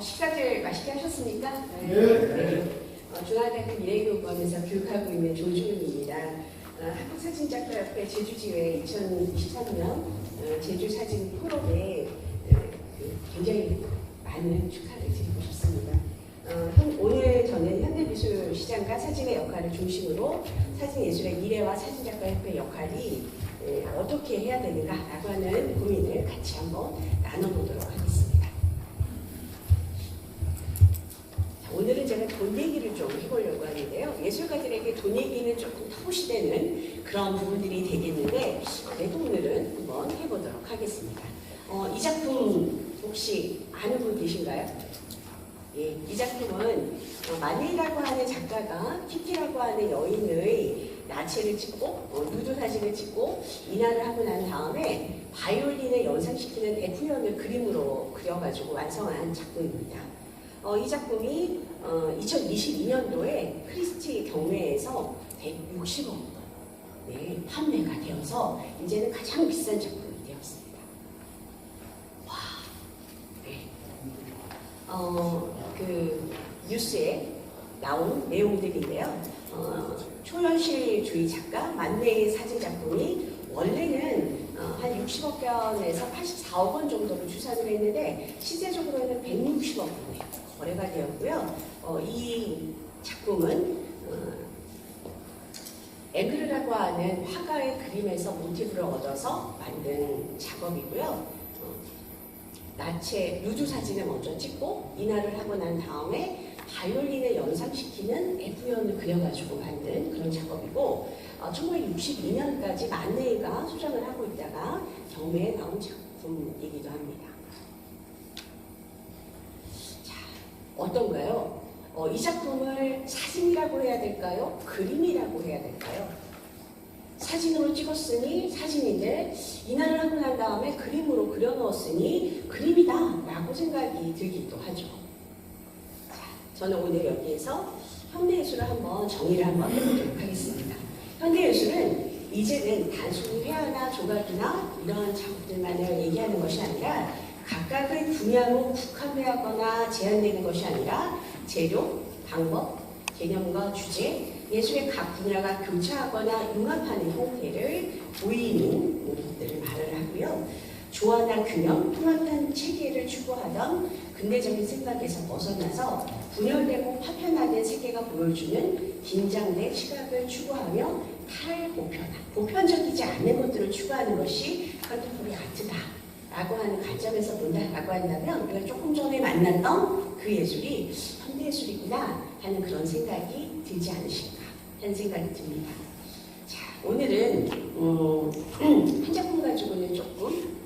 식사들 맛있게 하셨습니까? 네. 중앙대학교 미래교육원에서 교육하고 있는 조주윤입니다. 한국사진작가협회 제주지회 2023년 제주사진 포럼에 굉장히 많은 축하를 드리고 싶습니다. 오늘 저는 현대미술시장과 사진의 역할을 중심으로 사진예술의 미래와 사진작가협회 역할이 어떻게 해야 되는가라고 하는 고민을 같이 한번 나눠보도록 하겠습니다. 오늘은 제가 돈 얘기를 좀 해보려고 하는데요. 예술가들에게 돈 얘기는 조금 터부시되는 그런 부분들이 되겠는데 그래도 오늘은 한번 해보도록 하겠습니다. 이 작품 혹시 아는 분 계신가요? 예, 이 작품은 마닐이라고 하는 작가가 키티라고 하는 여인의 나체를 찍고 누드 사진을 찍고 인화를 하고 난 다음에 바이올린을 연상시키는 F형을 그림으로 그려가지고 완성한 작품입니다. 이 작품이 2022년도에 크리스티 경매에서 160억 원 판매가 되어서 이제는 가장 비싼 작품이 되었습니다. 와, 네. 그 뉴스에 나온 내용들인데요. 초현실주의 작가 만네의 사진 작품이 원래는 한 60억 원에서 84억 원 정도로 추산을 했는데 실제적으로는 160억 원에 거래가 되었고요. 이 작품은 앵그르라고 하는 화가의 그림에서 모티브를 얻어서 만든 작업이고요. 나체 누드 사진을 먼저 찍고 인화를 하고 난 다음에 바이올린을 연상시키는 F연을 그려가지고 만든 그런 작업이고 1962년까지 만네이가 소장을 하고 있다가 경매에 나온 작품이기도 합니다. 자, 어떤가요? 이 작품을 사진이라고 해야 될까요? 그림이라고 해야 될까요? 사진으로 찍었으니 사진인데 인화를 하고 난 다음에 그림으로 그려놓았으니 그림이다 라고 생각이 들기도 하죠. 자, 저는 오늘 여기에서 현대예술을 한번 정의를 한번 해보도록 하겠습니다. 현대예술은 이제는 단순히 회화나 조각이나 이러한 작업들만을 얘기하는 것이 아니라 각각의 분야로 국한되거나 제한되는 것이 아니라 재료, 방법, 개념과 주제, 예술의 각 분야가 교차하거나 융합하는 형태를 보이는 것들을 말을 하고요. 조화나 균형, 통합한 체계를 추구하던 근대적인 생각에서 벗어나서 분열되고 파편화된 세계가 보여주는 긴장된 시각을 추구하며 탈보편화, 보편적이지 않은 것들을 추구하는 것이 컨템포러리 아트다라고 하는 관점에서 본다라고 한다면 우리가 조금 전에 만났던 그 예술이 현대예술이구나 하는 그런 생각이 들지 않으실까 하는 생각이 듭니다. 자, 오늘은 한 작품 가지고는 조금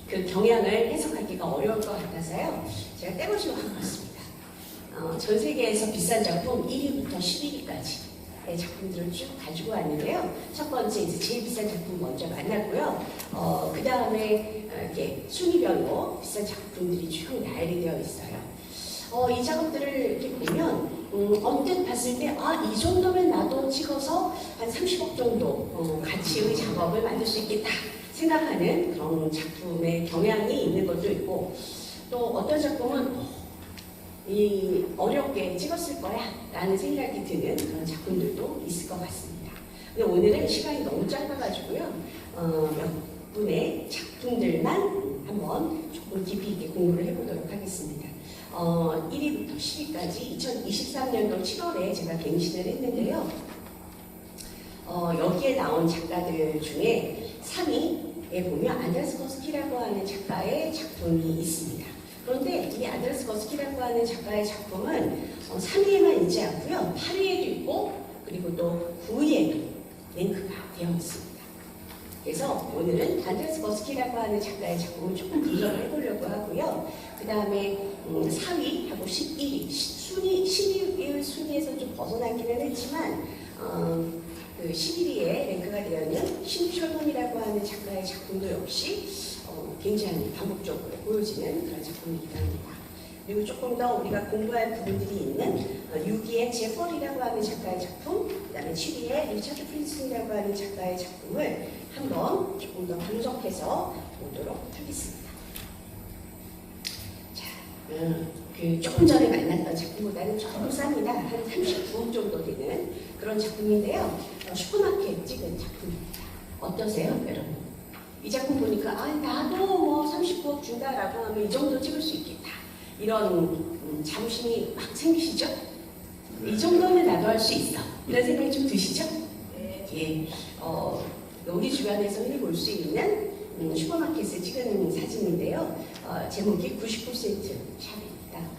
그 경향을 해석하기가 어려울 것 같아서요. 제가 떼거지고 갖고 왔습니다. 전 세계에서 비싼 작품 1위부터 10위까지의 작품들을 쭉 가지고 왔는데요. 첫 번째 이제 제일 비싼 작품 먼저 만났고요. 그 다음에 이렇게 순위별로 비싼 작품들이 쭉 나열이 되어 있어요. 이 작업들을 이렇게 보면 언뜻 봤을 때 이 정도면 나도 찍어서 한 30억 정도 가치의 작업을 만들 수 있겠다 생각하는 그런 작품의 경향이 있는 것도 있고 또 어떤 작품은 어렵게 찍었을 거야 라는 생각이 드는 그런 작품들도 있을 것 같습니다. 근데 오늘은 시간이 너무 짧아가지고요. 몇 분의 작품들만 한번 조금 깊이 있게 공부를 해보도록 하겠습니다. 1위부터 10위까지 2023년도 7월에 제가 갱신을 했는데요. 여기에 나온 작가들 중에 3위에 보면 안드레스 거스키라고 하는 작가의 작품이 있습니다. 그런데 이 안드레스 거스키라고 하는 작가의 작품은 3위에만 있지 않고요. 8위에도 있고 그리고 또 9위에도 랭크가 되어 있습니다. 그래서 오늘은 안드레스 거스키라고 하는 작가의 작품을 조금 분석을 해보려고 하고요. 그 다음에 4위하고 11위, 12위 순위에서 좀 벗어나기는 했지만 그 11위에 랭크가 되어 있는 신철범이라고 하는 작가의 작품도 역시 굉장히 반복적으로 보여지는 그런 작품이기도 합니다. 그리고 조금 더 우리가 공부할 부분들이 있는 6위의 제퍼리라고 하는 작가의 작품, 그 다음에 7위의 리차드 프린슨이라고 하는 작가의 작품을 한번 조금 더 분석해서 보도록 하겠습니다. 자, 그 조금 전에 만났던 작품보다는 조금 쌉니다. 한 39억 정도 되는 그런 작품인데요. 슈퍼마켓 찍은 작품입니다. 어떠세요, 여러분? 이 작품 보니까 나도 뭐 39억 준다라고 하면 이 정도 찍을 수 있겠다. 이런 자부심이 막 생기시죠? 이 정도면 나도 할 수 있어. 이런 생각이 좀 드시죠? 네. 예. 우리 주변에서 흔히 볼 수 있는 슈퍼마켓을 찍은 사진인데요. 제목이 99센트 샵입니다.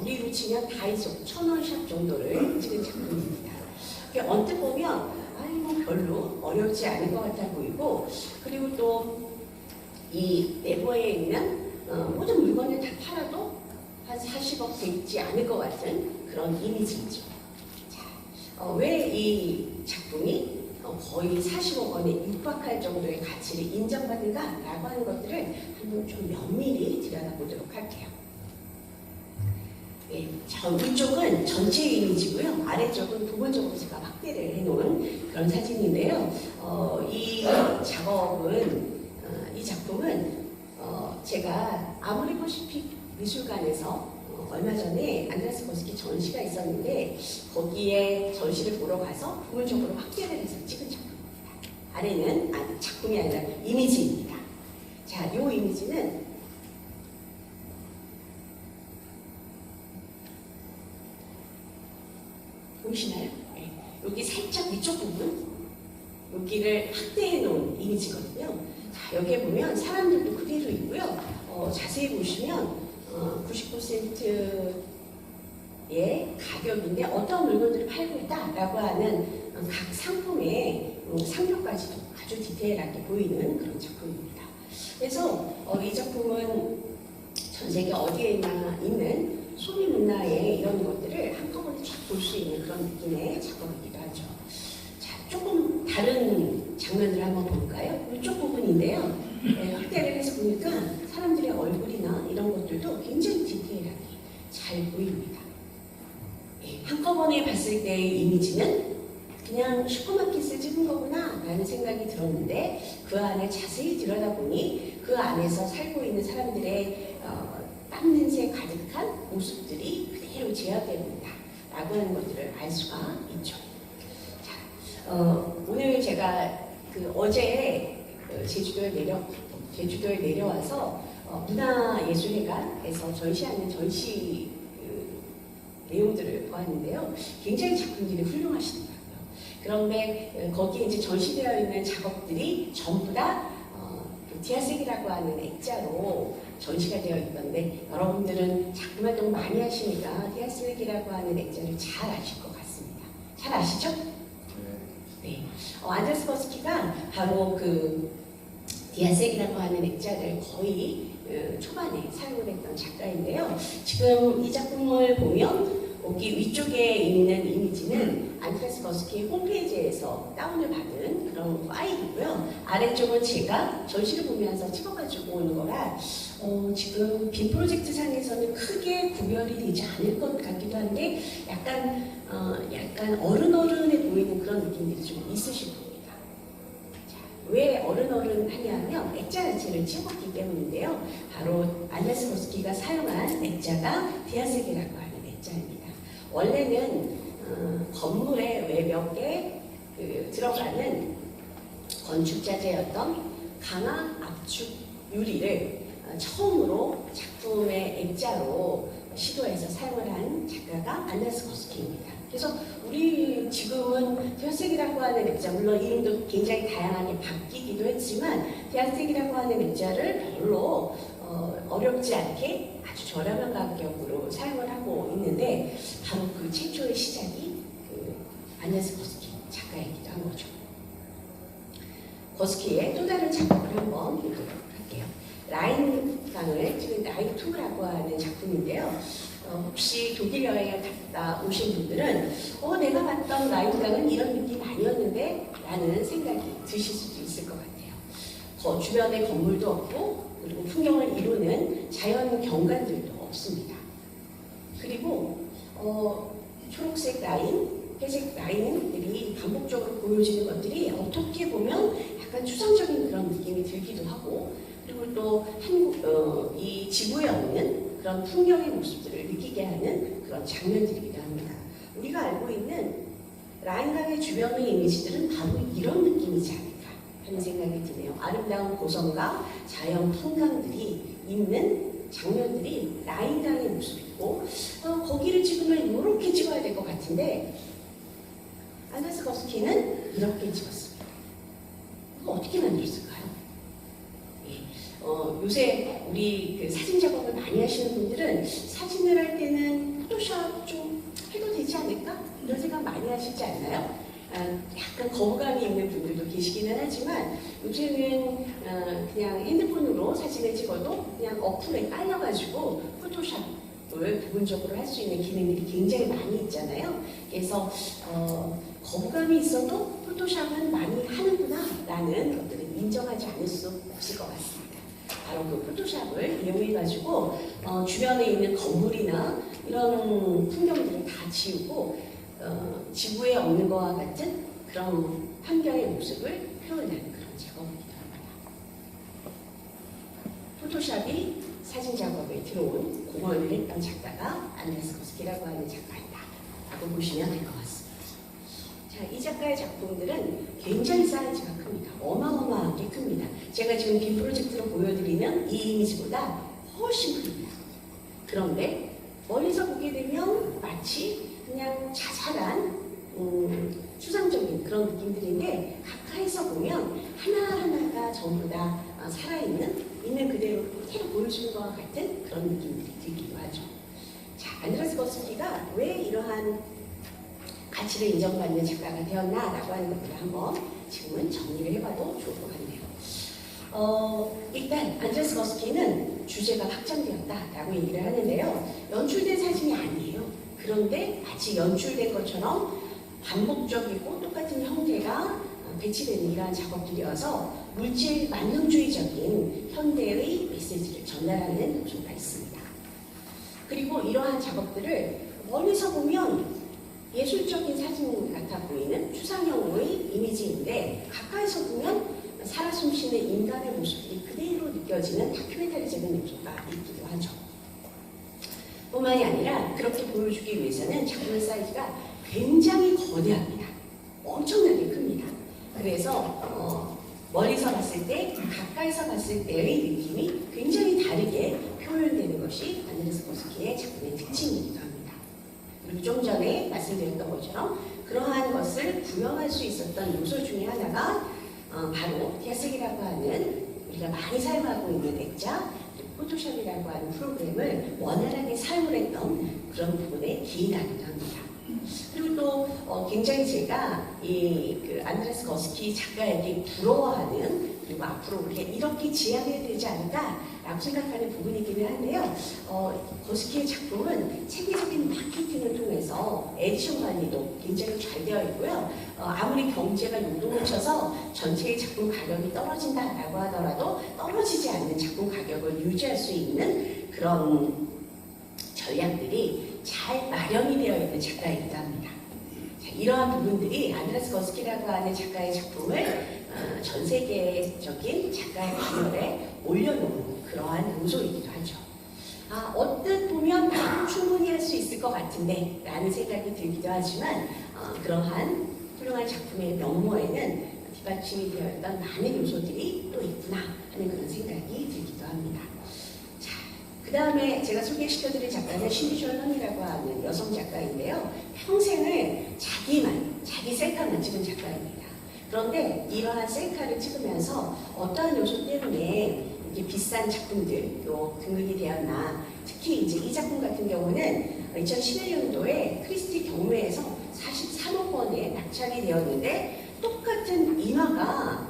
우리로 치면 다이소 1000원 샵 정도를 찍은 작품입니다. 언뜻 보면 별로 어렵지 않은 것 같아 보이고, 그리고 또 이 내부에 있는 모든 물건을 다 팔아도 한 40억 되지 않을 것 같은 그런 이미지죠. 왜 이 작품이 거의 40억 원에 육박할 정도의 가치를 인정받는가라고 하는 것들을 한번 좀 면밀히 들여다보도록 할게요. 예, 위쪽은 전체 이미지고요. 아래쪽은 부분적으로 제가 확대를 해놓은 그런 사진인데요. 이 작업은, 이 작품은 제가 아모레 퍼시픽 미술관에서 얼마 전에 안드레아스 거스키 전시가 있었는데 거기에 전시를 보러 가서 부분적으로 확대를 해서 찍은 작품입니다. 아래는 작품이 아니라 이미지입니다. 자, 이 이미지는 보이시나요? 네. 여기 살짝 위쪽 부분, 여기를 확대해 놓은 이미지거든요. 자, 여기에 보면 사람들도 그대로 있고요. 자세히 보시면 99%의 가격인데 어떤 물건들을 팔고 있다라고 하는 각 상품의 상표까지도 아주 디테일하게 보이는 그런 작품입니다. 그래서 이 작품은 전 세계 어디에나 있는 소비 문화의 이런 것들을 한꺼번에 쫙 볼 수 있는 그런 느낌의 작업이기도 하죠. 자, 조금 다른 장면을 한번 볼까요? 이쪽 부분인데요. 확대를 해서 보니까 사람들의 얼굴이나 이런 것들도 굉장히 디테일하게 잘 보입니다. 한꺼번에 봤을 때의 이미지는 그냥 슈퍼마켓을 찍은 거구나 라는 생각이 들었는데 그 안에 자세히 들여다보니 그 안에서 살고 있는 사람들의 땀 냄새 가득한 모습들이 그대로 재현됩니다 라고 하는 것들을 알 수가 있죠. 자, 오늘 제가 어제 제주도에 내려와서 문화예술회관에서 전시하는 전시 내용들을 보았는데요. 굉장히 작품들이 훌륭하시더라고요. 그런데 거기에 이제 전시되어 있는 작업들이 전부 다 디아색이라고 하는 액자로 전시가 되어 있던데 여러분들은 작품 활동 많이 하시니까 디아색이라고 하는 액자를 잘 아실 것 같습니다. 잘 아시죠? 네. 안드레아스 거스키가 바로 디아색이라고 하는 액자를 거의 초반에 사용을 했던 작가인데요. 지금 이 작품을 보면 여기 위쪽에 있는 이미지는 안드레아스 거스키의 홈페이지에서 다운을 받은 그런 파일이고요. 아래쪽은 제가 전시를 보면서 찍어가지고 오는 거라 지금 빔 프로젝트 상에서는 크게 구별이 되지 않을 것 같기도 한데 약간 어른어른해 보이는 그런 느낌들이 좀 있으실 겁니다. 왜 어른어른하냐면 액자 자체를 찍었기 때문인데요. 바로 안드레아스 거스키가 사용한 액자가 디아색이라고 하는 액자입니다. 원래는 건물의 외벽에 들어가는 건축자재였던 강화 압축 유리를 처음으로 작품의 액자로 시도해서 사용을 한 작가가 안드레아스 거스키입니다. 그래서 우리 지금은 디아색이라고 하는 액자, 물론 이름도 굉장히 다양하게 바뀌기도 했지만 디아색이라고 하는 액자를 별로 어렵지 않게 아주 저렴한 가격으로 사용을 하고 있는데 바로 그 최초의 시작이 안드레아스 거스키 작가이기도 한 거죠. 거스키의 또 다른 작품을 한번 보도록 할게요. 라인강을 찍은 라인2라고 하는 작품인데요. 혹시 독일 여행을 갔다 오신 분들은 내가 봤던 라인강은 이런 느낌 아니었는데 라는 생각이 드실 수도 있을 것 같아요. 주변에 건물도 없고 그리고 풍경을 이루는 자연 경관들도 없습니다. 그리고 초록색 라인, 회색 라인들이 반복적으로 보여지는 것들이 어떻게 보면 약간 추상적인 그런 느낌이 들기도 하고 그리고 또 이 지구에 없는 그런 풍경의 모습들을 느끼게 하는 그런 장면들이기도 합니다. 우리가 알고 있는 라인강의 주변의 이미지들은 바로 이런 느낌이지 않을까 하는 생각이 드네요. 아름다운 고성과 자연 풍광들이 있는 장면들이 라인강의 모습이고 거기를 찍으면 이렇게 찍어야 될 것 같은데 안데르스 거스키는 이렇게 찍었습니다. 이거 어떻게 만들었을까요? 요새 우리 그 사진 작업을 많이 하시는 분들은 사진을 할 때는 포토샵 좀 해도 되지 않을까? 이런 생각 많이 하시지 않나요? 약간 거부감이 있는 분들도 계시기는 하지만 요새는 그냥 핸드폰으로 사진을 찍어도 그냥 어플에 깔려가지고 포토샵을 부분적으로 할 수 있는 기능들이 굉장히 많이 있잖아요. 그래서 거부감이 있어도 포토샵은 많이 하는구나 라는 것들을 인정하지 않을 수 없을 것 같습니다. 바로 그 포토샵을 이용해가지고 주변에 있는 건물이나 이런 풍경들을 다 지우고 지구에 없는 것과 같은 그런 환경의 모습을 표현하는 그런 작업이기도 합니다. 포토샵이 사진 작업에 들어온 공헌을 했던 작가가 안데르스 거스키라고 하는 작가이다 라고 보시면 될 것 같습니다. 자, 이 작가의 작품들은 굉장히 사이즈가 큽니다. 어마어마하게 큽니다. 제가 지금 빔 프로젝트로 보여드리는 이 이미지보다 훨씬 큽니다. 그런데 멀리서 보게 되면 마치 그냥 자잘한 추상적인 그런 느낌들인데 가까이서 보면 하나하나가 전부 다 있는 그대로 보여주는 것과 같은 그런 느낌들이 들기도 하죠. 자, 안데르스 거스키가 왜 이러한 가치를 인정받는 작가가 되었나라고 하는 것들을 한번 지금은 정리를 해봐도 좋을 것 같네요. 일단 안데르스 거스키는 주제가 확정되었다라고 얘기를 하는데요. 연출된 사진이 아니에요. 그런데 마치 연출된 것처럼 반복적이고 똑같은 형태가 배치되는 이러한 작업들이어서 물질 만능주의적인 현대의 메시지를 전달하는 요소가 있습니다. 그리고 이러한 작업들을 멀리서 보면 예술적인 사진 같아 보이는 추상형의 이미지인데 가까이서 보면 살아 숨쉬는 인간의 모습들이 그대로 느껴지는 다큐멘터리적인 요소가 있기도 하죠. 뿐만이 아니라 그렇게 보여주기 위해서는 작품의 사이즈가 굉장히 거대합니다. 엄청나게 큽니다. 그래서 멀리서 봤을 때 가까이서 봤을 때의 느낌이 굉장히 다르게 표현되는 것이 안데르스 거스키의 작품의 특징이기도 합니다. 그리고 좀 전에 말씀드렸던 것처럼 그러한 것을 구현할 수 있었던 요소 중에 하나가 바로 디아스기라고 하는 우리가 많이 사용하고 있는 액자, 포토샵이라고 하는 프로그램을 원활하게 사용을 했던 그런 부분에 기인하기도 합니다. 그리고 또 굉장히 제가 그 안데르스 거스키 작가에게 부러워하는 그리고 앞으로 우리가 이렇게 지향해야 되지 않을까라고 생각하는 부분이기는 한데요. 거스키의 작품은 체계적인 마케팅을 통해서 에디션 관리도 굉장히 잘 되어 있고요. 아무리 경제가 요동을 쳐서 전체의 작품 가격이 떨어진다라고 하더라도 떨어지지 않는 작품 가격을 유지할 수 있는 그런 전략들이 잘 마련이 되어 있는 작가이기도 합니다. 자, 이러한 부분들이 안데르스 거스키라고 하는 작가의 작품을 전 세계적인 작가의 반열에 올려놓은 그러한 요소이기도 하죠. 언뜻 보면 충분히 할 수 있을 것 같은데 라는 생각이 들기도 하지만 그러한 훌륭한 작품의 면모에는 뒷받침이 되어 있던 많은 요소들이 또 있구나 하는 그런 생각이 들기도 합니다. 그 다음에 제가 소개시켜드릴 작가는 신디 셜런이라고 하는 여성 작가인데요. 평생을 자기 셀카만 찍은 작가입니다. 그런데 이러한 셀카를 찍으면서 어떠한 요소 때문에 이게 비싼 작품들로 등극이 되었나. 특히 이제 이 작품 같은 경우는 2011년도에 크리스티 경매에서 43억 원에 낙찰이 되었는데 똑같은 인화가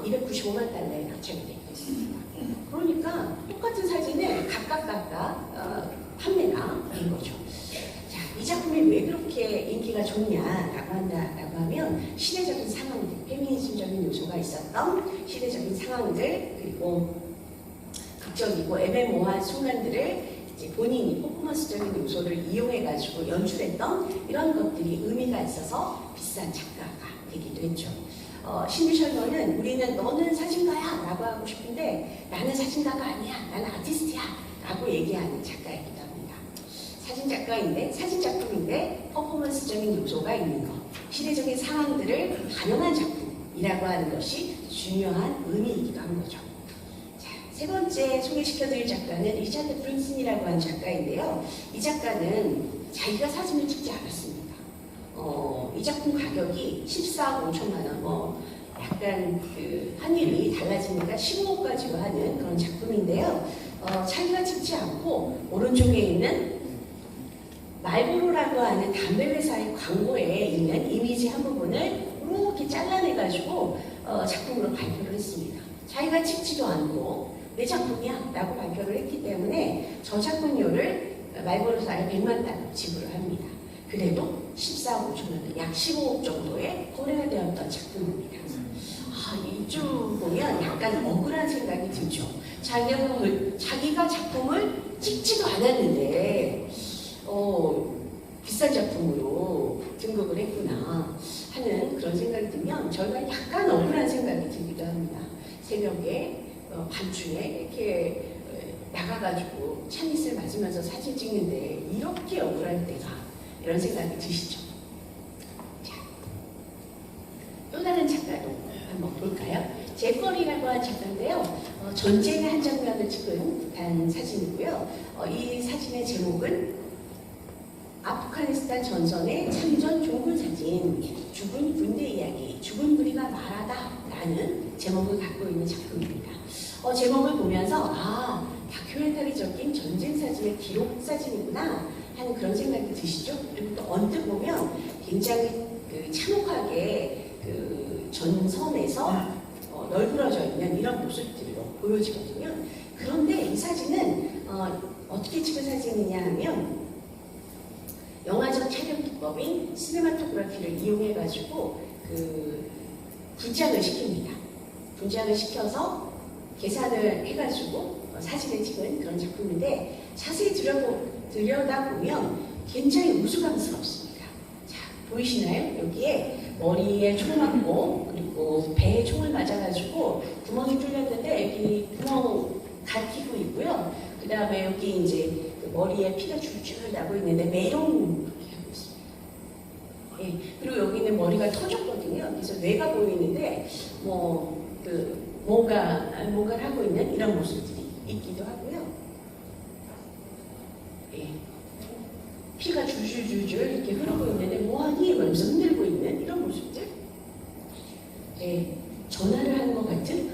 295만 달러에 낙찰이 되어 있습니다. 그러니까 똑같은 사진을 각각 판매가 된 거죠. 자, 이 작품이 왜 그렇게 인기가 좋냐라고 하면 시대적인 상황들, 페미니즘적인 요소가 있었던 시대적인 상황들 그리고 극적이고 애매모호한 순간들을 이제 본인이 퍼포먼스적인 요소를 이용해가지고 연출했던 이런 것들이 의미가 있어서 비싼 작가가 되기도 했죠. 신디 셜런은 우리는 너는 사진가야 라고 하고 싶은데 나는 사진가가 아니야, 나는 아티스트야 라고 얘기하는 작가이기도 합니다. 사진작품인데 퍼포먼스적인 요소가 있는 것, 시대적인 상황들을 반영한 작품이라고 하는 것이 중요한 의미이기도 한 거죠. 자, 세 번째 소개시켜드릴 작가는 리차드 프린슨이라고 하는 작가인데요. 이 작가는 자기가 사진을 찍지 않았습니다. 이 작품 가격이 14억 5천만 원, 약간 그 환율이 달라지니까 15억까지도 하는 그런 작품인데요. 자기가 찍지 않고 오른쪽에 있는 말보로라고 하는 담배 회사의 광고에 있는 이미지 한 부분을 이렇게 잘라내가지고 작품으로 발표를 했습니다. 자기가 찍지도 않고 내 작품이야 라고 발표를 했기 때문에 저작권료를 말보로사에 100만 달러 지불을 합니다. 그래도 14억 5천만 원, 약 15억 정도의 거래가 되었던 작품입니다. 이쪽 보면 약간 억울한 생각이 들죠. 자기가 작품을 찍지도 않았는데 비싼 작품으로 등극을 했구나 하는 그런 생각이 들면 저희가 약간 억울한 생각이 들기도 합니다. 새벽에 밤중에 이렇게 나가가지고 찬이슬 맞으면서 사진 찍는데 이렇게 억울할 때가 이런 생각이 드시죠. 자, 또 다른 작가도 한번 볼까요? 제퍼리라고 하는 작가인데요. 전쟁의 한 장면을 찍은 듯한 사진이고요. 이 사진의 제목은 아프가니스탄 전선의 참전 종군 사진, 죽은 군대 이야기, 죽은 무리가 말하다 라는 제목을 갖고 있는 작품입니다. 제목을 보면서 다큐멘터리적인 전쟁 사진의 기록 사진이구나 하는 그런 생각이 드시죠? 그리고 또 언뜻 보면 굉장히 참혹하게 전선에서 널브러져 있는 이런 모습들로 보여지거든요. 그런데 이 사진은 어떻게 찍은 사진이냐 하면 영화적 촬영 기법인 시네마토그래피를 이용해가지고 분장을 시킵니다. 분장을 시켜서 계산을 해가지고 사진을 찍은 그런 작품인데 자세히 들여다보면 굉장히 우스꽝스럽습니다. 자, 보이시나요? 여기에 머리에 총 맞고 그리고 배에 총을 맞아가지고 구멍이 뚫렸는데 여기 구멍 가티고 있고요. 그 다음에 여기 이제 머리에 피가 줄줄 나고 있는데 매용 이렇게 하고 있습니다. 예, 그리고 여기는 머리가 터졌거든요. 그래서 뇌가 보이는데 뭔가를 하고 있는 이런 모습들이 있기도 하고요. 예, 피가 줄줄줄줄 이렇게 흐르고 있는데 뭐하니? 이러면서 흔들고 있는 이런 모습들. 예, 전화를 하는 것 같은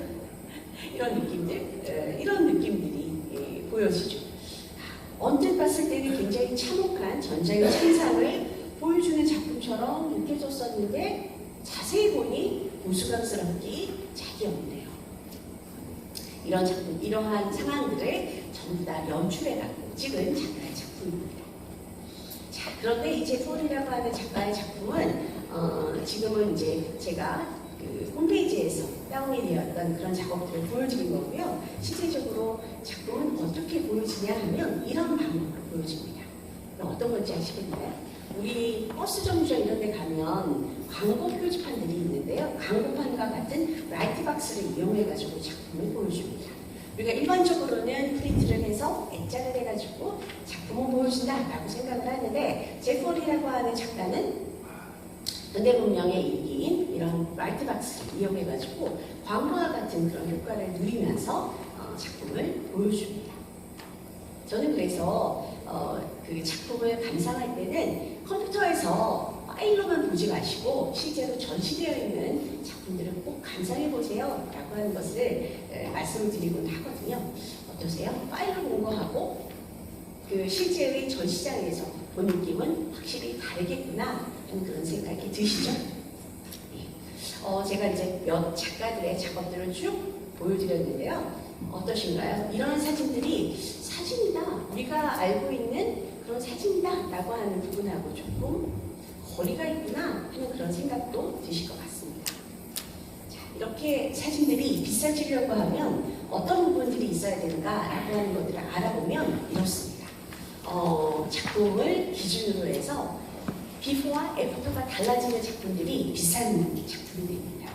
이런 느낌들, 이런 느낌들이 보여지죠. 언뜻 봤을 때는 굉장히 참혹한 전쟁의 참상을 보여주는 작품처럼 느껴졌었는데 자세히 보니 우스꽝스럽기 짝이 없네요. 이런 작품, 이러한 상황들을 전부 다 연출해갖고 찍은 작가의 작품입니다. 자, 그런데 이 제퍼리라고 하는 작가의 작품은 지금은 이제 제가 홈페이지에서 다운이 되었던 그런 작업들을 보여드린 거고요. 실제적으로 작품은 어떻게 보여지냐 하면 이런 방법으로 보여집니다. 그럼 어떤 건지 아시겠나요? 우리 버스 정류장 이런 데 가면 광고 표지판들이 있는데요. 광고판과 같은 라이트박스를 이용해가지고 작품을 보여줍니다. 우리가 일반적으로는 프린트를 해서 액자를 해가지고 작품을 보여준다라고 생각을 하는데 제퍼리라고 하는 작가는 현대문명의 일기인 이런 라이트박스를 이용해가지고 광고와 같은 그런 효과를 누리면서 작품을 보여줍니다. 저는 그래서 그 작품을 감상할 때는 컴퓨터에서 파일로만 보지 마시고 실제로 전시되어 있는 작품들을 꼭 감상해 보세요 라고 하는 것을 말씀을 드리곤 하거든요. 어떠세요? 파일로 본 거하고 그 실제의 전시장에서 본 느낌은 확실히 다르겠구나 하는 그런 생각이 드시죠? 네. 제가 이제 몇 작가들의 작업들을 쭉 보여드렸는데요. 어떠신가요? 이런 사진들이 사진이다, 우리가 알고 있는 그런 사진이다 라고 하는 부분하고 조금 거리가 있구나 하는 그런 생각도 드실 것 같습니다. 자, 이렇게 사진들이 비싸지려고 하면 어떤 부분들이 있어야 되는가 라고 하는 것들을 알아보면 이렇습니다. 작품을 기준으로 해서 비포와 애프터가 달라지는 작품들이 비싼 작품이 됩니다.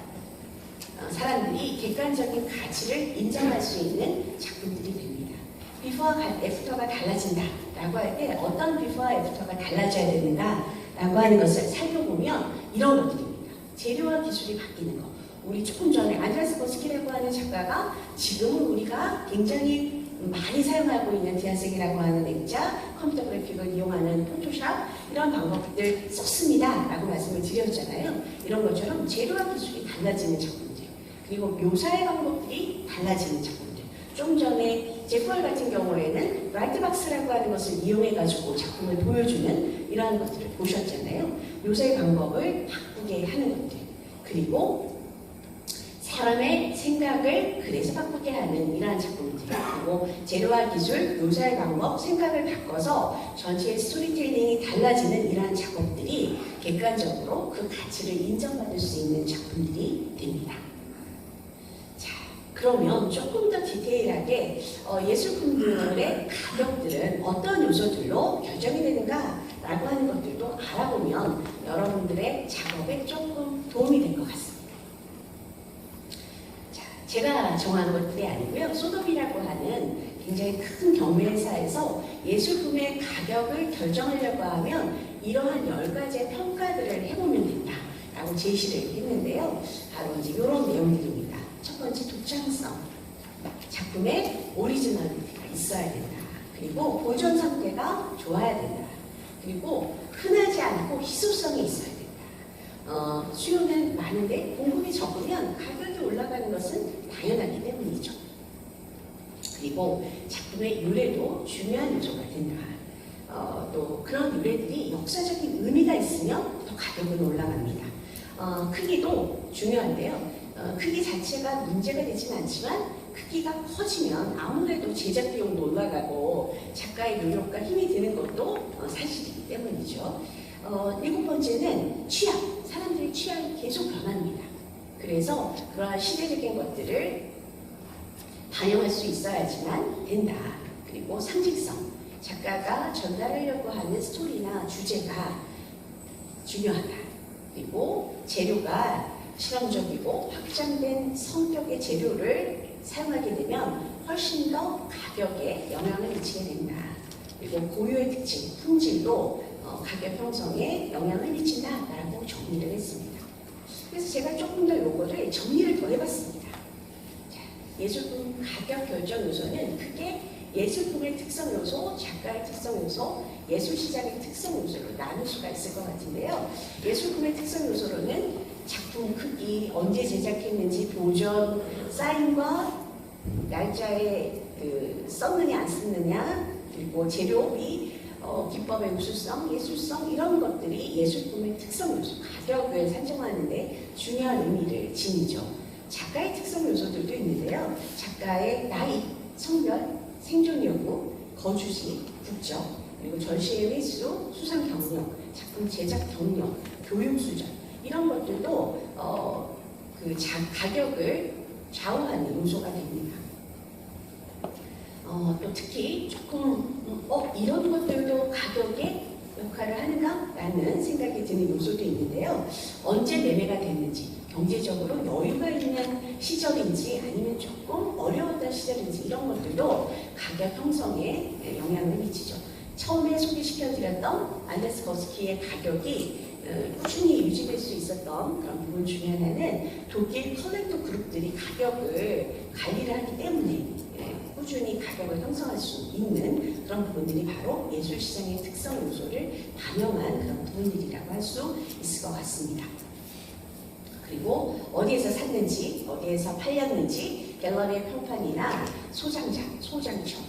사람들이 객관적인 가치를 인정할 수 있는 작품들이 됩니다. 비포와 애프터가 달라진다라고 할 때 어떤 비포와 애프터가 달라져야 되는가라고 하는 것을 살펴보면 이런 것들입니다. 재료와 기술이 바뀌는 거. 우리 조금 전에 안드레스 버스키라고 하는 작가가 지금은 우리가 굉장히 많이 사용하고 있는 디아색이라고 하는 액자, 컴퓨터 그래픽을 이용하는 포토샵 이런 방법들 썼습니다 라고 말씀을 드렸잖아요. 이런 것처럼 재료와 기술이 달라지는 작품들, 그리고 묘사의 방법들이 달라지는 작품들. 좀 전에 제프월 같은 경우에는 라이트박스라고 하는 것을 이용해가지고 작품을 보여주는 이러한 것들을 보셨잖아요. 묘사의 방법을 바꾸게 하는 것들, 그리고 사람의 생각을 그래서 바꾸게 하는 이러한 작품들, 그리고 재료와 기술, 묘사의 방법, 생각을 바꿔서 전체의 스토리텔링이 달라지는 이러한 작업들이 객관적으로 그 가치를 인정받을 수 있는 작품들이 됩니다. 자, 그러면 조금 더 디테일하게 예술품들의 가격들은 어떤 요소들로 결정이 되는가라고 하는 것들도 알아보면 여러분들의 작업에 조금 도움이 될 것 같습니다. 제가 정한 것들이 아니고요. 소돔이라고 하는 굉장히 큰 경매회사에서 예술품의 가격을 결정하려고 하면 이러한 10가지의 평가들을 해보면 된다라고 제시를 했는데요. 바로 이제 이런 내용들입니다. 첫 번째, 독창성. 작품의 오리지널리티가 있어야 된다. 그리고 보존 상태가 좋아야 된다. 그리고 흔하지 않고 희소성이 있어야 된다. 수요는 많은데 공급이 적으면 가격이 올라가는 것은 당연하기 때문이죠. 그리고 작품의 유래도 중요한 요소가 된다. 또 그런 유래들이 역사적인 의미가 있으면 더 가격은 올라갑니다. 크기도 중요한데요. 크기 자체가 문제가 되진 않지만 크기가 커지면 아무래도 제작 비용도 올라가고 작가의 노력과 힘이 드는 것도 사실이기 때문이죠. 7번째는 취향. 사람들의 취향이 계속 변합니다. 그래서 그러한 시대적인 것들을 반영할 수 있어야지만 된다. 그리고 상징성. 작가가 전달하려고 하는 스토리나 주제가 중요하다. 그리고 재료가 실험적이고 확장된 성격의 재료를 사용하게 되면 훨씬 더 가격에 영향을 미치게 된다. 그리고 고유의 특징, 품질도 가격 형성에 영향을 미친다라고 정리를 했습니다. 그래서 제가 조금 더 요거를 정리를 더 해봤습니다. 자, 예술품 가격 결정 요소는 크게 예술품의 특성 요소, 작가의 특성 요소, 예술시장의 특성 요소로 나눌 수가 있을 것 같은데요. 예술품의 특성 요소로는 작품 크기, 언제 제작했는지, 보존, 사인과 날짜에 썼느냐 안 썼느냐, 그리고 재료비, 기법의 우수성, 예술성 이런 것들이 예술품의 특성 요소, 가격을 산정하는데 중요한 의미를 지니죠. 작가의 특성 요소들도 있는데요. 작가의 나이, 성별, 생존 여부, 거주지, 국적, 그리고 전시회 횟수, 수상 경력, 작품 제작 경력, 교육 수준 이런 것들도 가격을 좌우하는 요소가 됩니다. 또 특히 조금 이런 것들도 가격에 역할을 하는가라는 생각이 드는 요소도 있는데요. 언제 매매가 됐는지, 경제적으로 여유가 있는 시절인지 아니면 조금 어려웠던 시절인지 이런 것들도 가격 형성에 영향을 미치죠. 처음에 소개시켜드렸던 안데스 버스키의 가격이 꾸준히 유지될 수 있었던 그런 부분 중에 하나는 독일 컬렉터 그룹들이 가격을 관리를 하기 때문에 꾸준히 가격을 형성할 수 있는 그런 부분들이 바로 예술시장의 특성 요소를 반영한 그런 부분들이라고 할 수 있을 것 같습니다. 그리고 어디에서 샀는지, 어디에서 팔렸는지, 갤러리의 평판이나 소장장, 소장청,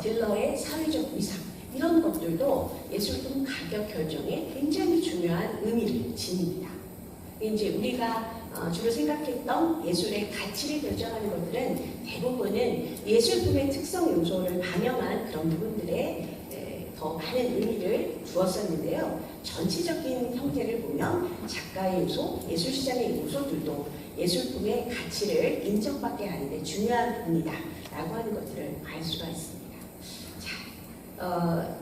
딜러의 사회적 위상 이런 것들도 예술품 가격 결정에 굉장히 중요한 의미를 지닙니다. 이제 우리가 주로 생각했던 예술의 가치를 결정하는 것들은 대부분은 예술품의 특성 요소를 반영한 그런 부분들에 더 많은 의미를 두었었는데요. 전체적인 형태를 보면 작가의 요소, 예술시장의 요소들도 예술품의 가치를 인정받게 하는 데 중요한 부분이다 라고 하는 것들을 알 수가 있습니다. 자,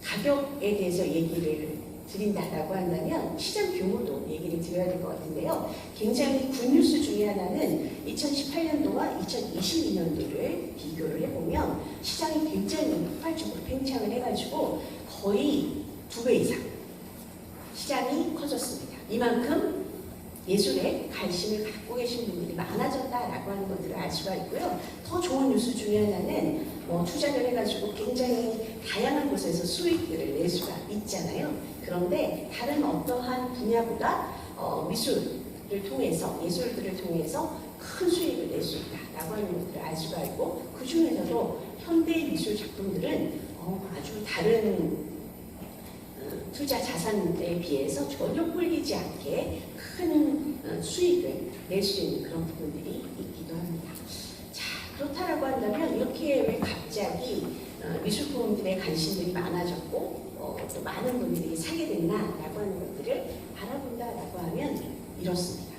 가격에 대해서 얘기를 드린다라고 한다면 시장 규모도 얘기를 드려야 될 것 같은데요. 굉장히 굿뉴스 중에 하나는 2018년도와 2022년도를 비교를 해보면 시장이 굉장히 폭발적으로 팽창을 해가지고 거의 2배 이상 시장이 커졌습니다. 이만큼 예술에 관심을 갖고 계신 분들이 많아졌다라고 하는 것들을 알 수가 있고요. 더 좋은 뉴스 중에 하나는 투자를 해가지고 굉장히 다양한 곳에서 수익들을 낼 수가 있잖아요. 그런데 다른 어떠한 분야보다 미술을 통해서, 예술들을 통해서 큰 수익을 낼 수 있다라고 하는 것들을 알 수가 있고, 그 중에서도 현대 미술 작품들은 아주 다른 투자 자산에 비해서 전혀 홀리지 않게 큰 수익을 낼 수 있는 그런 부분들이 있기도 합니다. 자, 그렇다라고 한다면 이렇게 왜 갑자기 미술품들의 관심들이 많아졌고 또 많은 분들이 사게 됐나라고 하는 것들을 알아본다라고 하면 이렇습니다.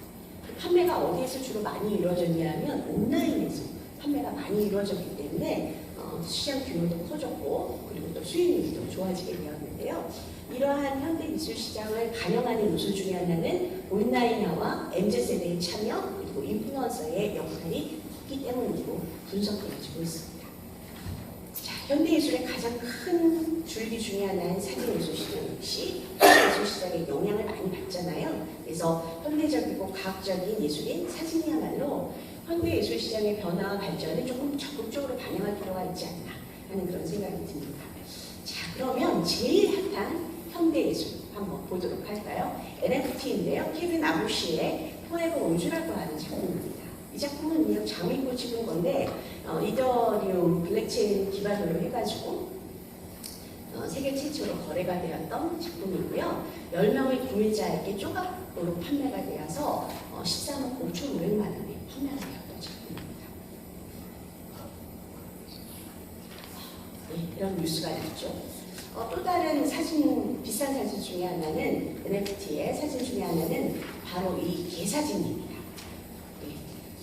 판매가 어디에서 주로 많이 이루어졌냐 하면 온라인에서 판매가 많이 이루어졌기 때문에 시장 규모도 커졌고 그리고 또 수익률도 좋아지게 되었는데요. 이러한 현대 미술 시장을 반영하는 요소 중에 하나는 온라인화와 MZ세대의 참여 그리고 인플루언서의 역할이 컸기 때문이고 분석되어지고 있습니다. 자, 현대 예술의 가장 큰 줄기 중에 하나인 사진 예술 시장 역시 현대 예술 시장에 영향을 많이 받잖아요. 그래서 현대적이고 과학적인 예술인 사진이야말로 현대 예술 시장의 변화와 발전을 조금 적극적으로 반영할 필요가 있지 않나 하는 그런 생각이 듭니다. 자, 그러면 제일 핫한 현대 예술 한번 보도록 할까요? NFT인데요. 케빈 아부시의 포에버 온주라고 하는 작품입니다. 이 작품은 그냥 장미꽃 찍은 건데 이더리움 블랙체인 기반으로 해가지고 세계 최초로 거래가 되었던 작품이고요. 10명의 구매자에게 조각으로 판매가 되어서 13억 5,500만 원에 판매가 되었던 작품입니다. 네, 이런 뉴스가 났죠. 또 다른 사진, 비싼 사진 중에 하나는 NFT의 사진 중에 하나는 바로 이 개사진입니다. 네,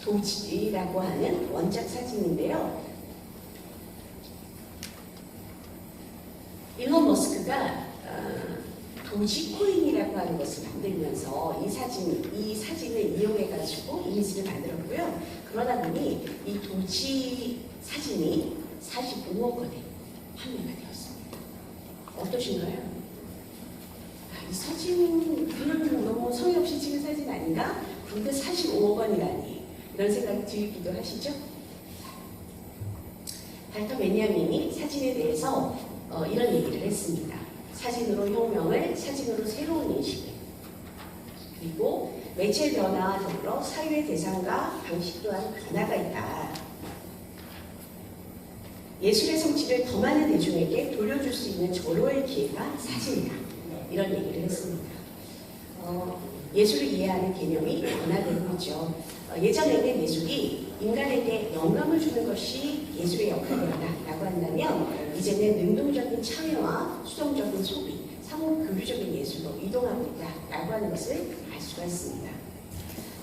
도지라고 하는 원작 사진인데요. 일론 머스크가 도지코인이라고 하는 것을 만들면서 이 사진을 이용해가지고 이미지를 만들었고요. 그러다 보니 이 도지 사진이 45억 원에 판매가 되었습니다. 어떠신가요? 이 사진 그냥 너무 성의 없이 찍은 사진 아닌가? 그런데 45억 원이라니 이런 생각이 들기도 하시죠? 발터 베냐민이 사진에 대해서 이런 얘기를 했습니다. 사진으로 혁명을, 사진으로 새로운 인식을, 그리고 매체 변화와 더불어 사유의 대상과 방식 또한 변화가 있다. 예술의 성취를 더 많은 대중에게 돌려줄 수 있는 절호의 기회가 사진이다. 이런 얘기를 했습니다. 예술을 이해하는 개념이 변화되는 거죠. 예전에는 예술이 인간에게 영감을 주는 것이 예술의 역할이었다라고 한다면 이제는 능동적인 참여와 수동적인 소비, 상호 교류적인 예술로 이동하고 있다라고 하는 것을 알 수가 있습니다.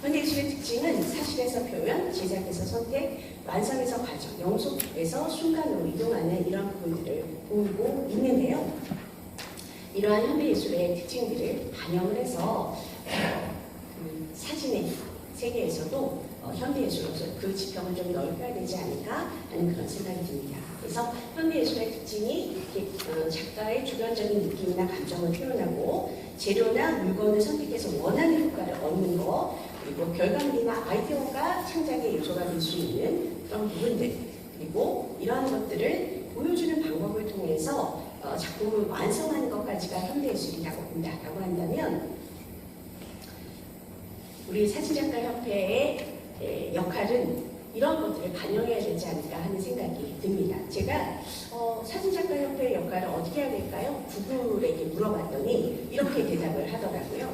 현대예술의 특징은 사실에서 표현, 제작에서 선택, 완성에서 과정, 영속에서 순간으로 이동하는 이런 부분들을 보이고 있는데요. 이러한 현대예술의 특징들을 반영을 해서 사진의 세계에서도 현대예술로서 그 지평을 좀 넓혀야 되지 않을까 하는 그런 생각이 듭니다. 그래서 현대예술의 특징이 작가의 주관적인 느낌이나 감정을 표현하고 재료나 물건을 선택해서 원하는 효과를 얻는 것, 그리고 결과물이나 아이디어가 창작의 요소가 될 수 있는 그런 부분들, 그리고 이러한 것들을 보여주는 방법을 통해서 작품을 완성하는 것까지가 현대예술이라고 본다라고 한다면 우리 사진작가협회의 역할은 이런 것들을 반영해야 되지 않을까 하는 생각이 듭니다. 제가 사진작가협회의 역할을 어떻게 해야 될까요? 구글에게 물어봤더니 이렇게 대답을 하더라고요.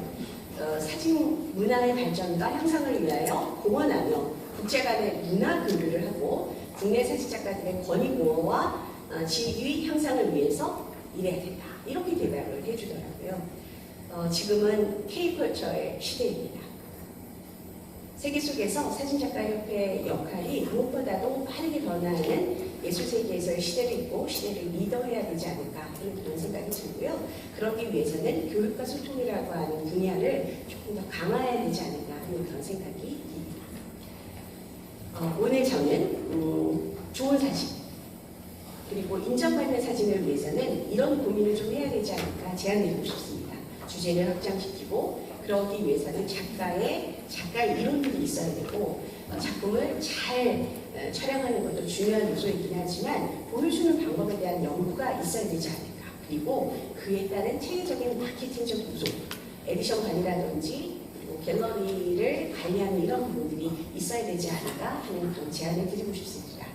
사진 문화의 발전과 향상을 위하여 공헌하며 국제 간의 문화 교류를 하고 국내 사진작가들의 권위 보호와 지위 향상을 위해서 일해야 된다. 이렇게 대답을 해주더라고요. 지금은 K컬처의 시대입니다. 세계 속에서 사진작가협회의 역할이 무엇보다도 빠르게 변화하는 예술세계에서의 시대를 잇고 시대를 리더해야 되지 않을까 하는 그런 생각이 들고요. 것이고요. 그러기 위해서는 교육과 소통이라고 하는 분야를 조금 더 강화해야 되지 않을까 하는 그런 생각이 듭니다. 오늘 저는 좋은 사진 그리고 인정받는 사진을 위해서는 이런 고민을 좀 해야 되지 않을까 제안드리고 싶습니다. 주제를 확장시키고 그러기 위해서는 작가의 이론들이 있어야 되고 작품을 잘 촬영하는 것도 중요한 요소이긴 하지만 보여주는 방법에 대한 연구가 있어야 되지 않을까. 그리고 그에 따른 체계적인 마케팅적 요소, 에디션 관리라든지 그리고 갤러리를 관리하는 이런 부분들이 있어야 되지 않을까 하는 그런 제안을 드리고 싶습니다.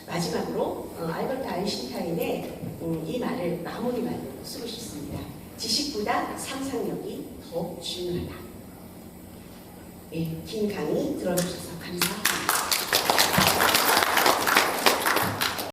마지막으로 알버트 아인슈타인의 이 말을 마무리 말로 쓰고 싶습니다. 지식보다 상상력이 더 중요하다. 긴 강의 들어주셔서 감사합니다.